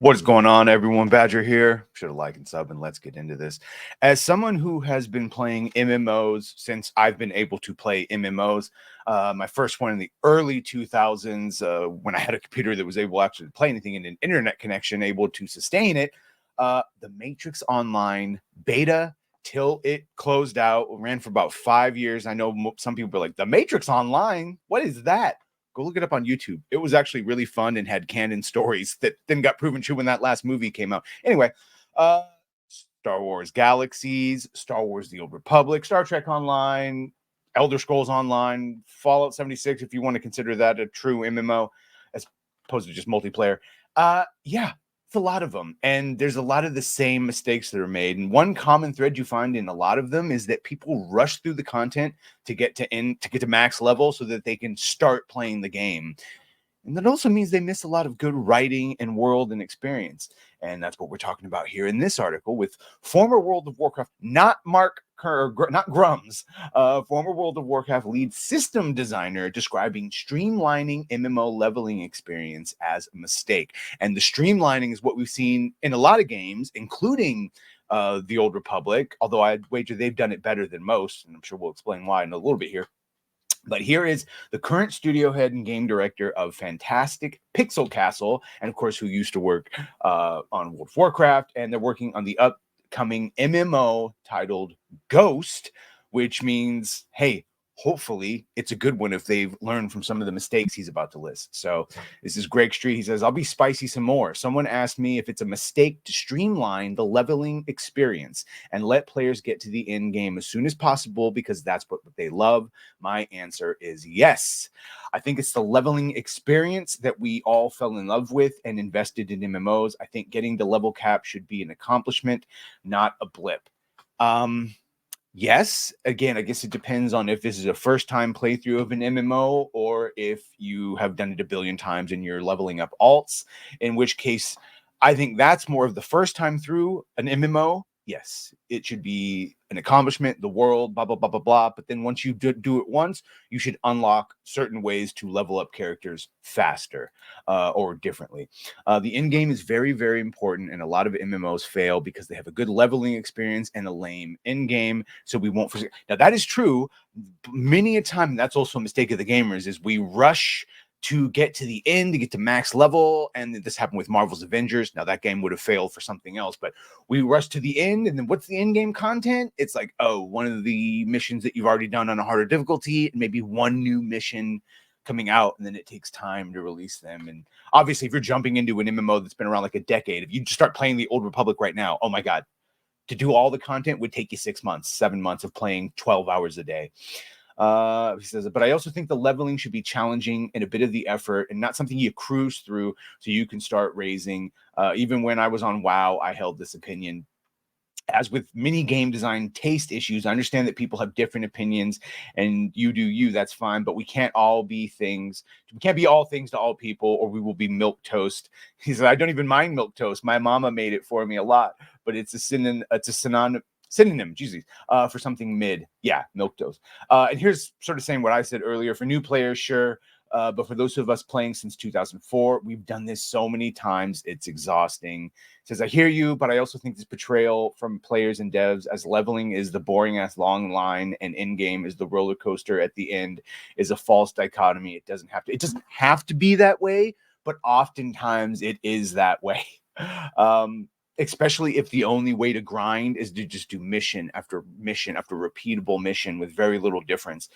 What is going on, everyone? Badger here. Should have liked and sub, and let's get into this. As someone who has been playing MMOs since I've been able to play MMOs, my first one in the early 2000s, when I had a computer that was able actually to play anything and an internet connection able to sustain it, the Matrix Online beta till it closed out ran for about 5 years. I know some people are like, the Matrix Online? What is that? Go look it up on YouTube. It was actually really fun and had canon stories that then got proven true when that last movie came out. Anyway, Star Wars Galaxies, Star Wars The Old Republic, Star Trek Online, Elder Scrolls Online, Fallout 76, if you want to consider that a true MMO as opposed to just multiplayer. Yeah, it's a lot of them. And there's a lot of the same mistakes that are made. And one common thread you find in a lot of them is that people rush through the content to get to max level so that they can start playing the game. And that also means they miss a lot of good writing and world and experience. And that's what we're talking about here in this article with former World of Warcraft, not Grum's, former World of Warcraft lead system designer describing streamlining MMO leveling experience as a mistake. And the streamlining is what we've seen in a lot of games, including the Old Republic, although I'd wager they've done it better than most. And I'm sure we'll explain why in a little bit here. But here is the current studio head and game director of Fantastic Pixel Castle, and of course, who used to work on World of Warcraft, and they're working on the upcoming MMO titled Ghost, which means, hey, hopefully it's a good one if they've learned from some of the mistakes he's about to list. So this is Greg Street. He says, I'll be spicy some more. Someone asked me if it's a mistake to streamline the leveling experience and let players get to the end game as soon as possible because that's what they love. My answer is yes. I think it's the leveling experience that we all fell in love with and invested in MMOs. I think getting the level cap should be an accomplishment, not a blip. Yes, again, I guess it depends on if this is a first-time playthrough of an MMO or if you have done it a billion times and you're leveling up alts, in which case I think that's more of the first time through an MMO. Yes, it should be an accomplishment, the world, blah, blah, blah, blah, blah. But then once you do it once, you should unlock certain ways to level up characters faster or differently. The end game is very, very important, and a lot of MMOs fail because they have a good leveling experience and a lame end game, so we won't forget. Now, that is true. Many a time, that's also a mistake of the gamers, is we rush to get to the end, to get to max level. And this happened with Marvel's Avengers. Now, that game would have failed for something else, but we rush to the end. And then what's the end game content? It's like, oh, one of the missions that you've already done on a harder difficulty, and maybe one new mission coming out, and then it takes time to release them. And obviously, if you're jumping into an MMO that's been around like a decade, if you just start playing the Old Republic right now, oh my God, to do all the content would take you 6 months, 7 months of playing 12 hours a day. He says, but I also think the leveling should be challenging and a bit of the effort and not something you cruise through so you can start raising. Even when I was on WoW, I held this opinion. As with many game design taste issues, I understand that people have different opinions and you do you, that's fine, but we can't all be things. We can't be all things to all people or we will be milk toast. He said, I don't even mind milk toast. My mama made it for me a lot, but it's a synonym, Jesus, for something mid. Yeah, milk toast. And here's sort of saying what I said earlier. For new players, sure. But for those of us playing since 2004, we've done this so many times. It's exhausting. It says, I hear you, but I also think this portrayal from players and devs as leveling is the boring ass long line and in game is the roller coaster at the end is a false dichotomy. It doesn't have to be that way, but oftentimes it is that way. Especially if the only way to grind is to just do mission after repeatable mission with very little difference.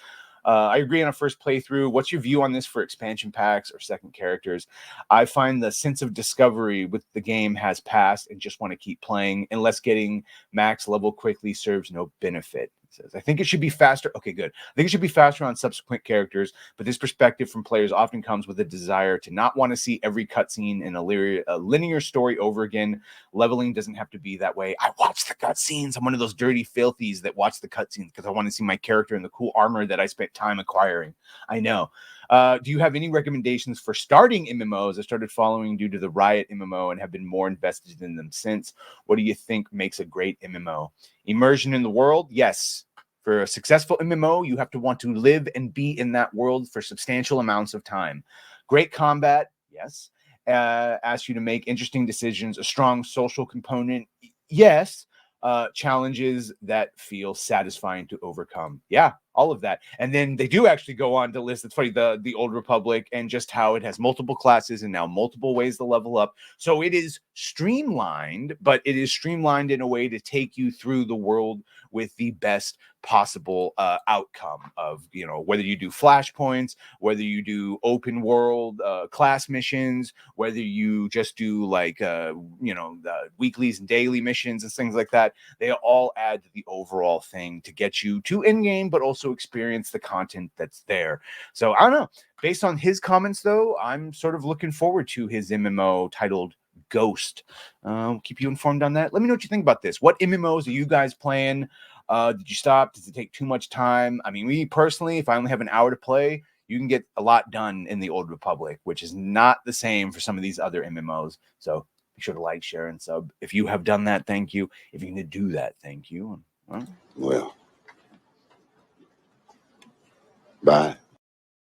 I agree on a first playthrough. What's your view on this for expansion packs or second characters? I find the sense of discovery with the game has passed and just want to keep playing unless getting max level quickly serves no benefit. Says, I think it should be faster. Okay, good. I think it should be faster on subsequent characters, but this perspective from players often comes with a desire to not want to see every cutscene in a linear story over again. Leveling doesn't have to be that way. I watch the cutscenes. I'm one of those dirty filthies that watch the cutscenes because I want to see my character in the cool armor that I spent time acquiring. I know. Do you have any recommendations for starting MMOs? I started following due to the Riot MMO and have been more invested in them since. What do you think makes a great MMO? Immersion in the world? Yes. For a successful MMO, you have to want to live and be in that world for substantial amounts of time. Great combat? Yes. asks you to make interesting decisions, a strong social component. Yes. Challenges that feel satisfying to overcome. Yeah, all of that. And then they do actually go on to list, it's funny, the Old Republic, and just how it has multiple classes and now multiple ways to level up. So it is streamlined, but it is streamlined in a way to take you through the world with the best possible outcome of, you know, whether you do flashpoints, whether you do open world class missions, whether you just do like you know, the weeklies and daily missions and things like that. They all add to the overall thing to get you to in game, but also experience the content that's there. So I don't know, based on his comments though, I'm sort of looking forward to his MMO titled Ghost. Keep you informed on that. Let me know what you think about this. What MMOs are you guys playing? Did you stop? Does it take too much time? I mean, me personally, if I only have an hour to play, you can get a lot done in the Old Republic, which is not the same for some of these other MMOs. So be sure to like, share, and sub. If you have done that, thank you. If you're going to do that, thank you. Well, bye.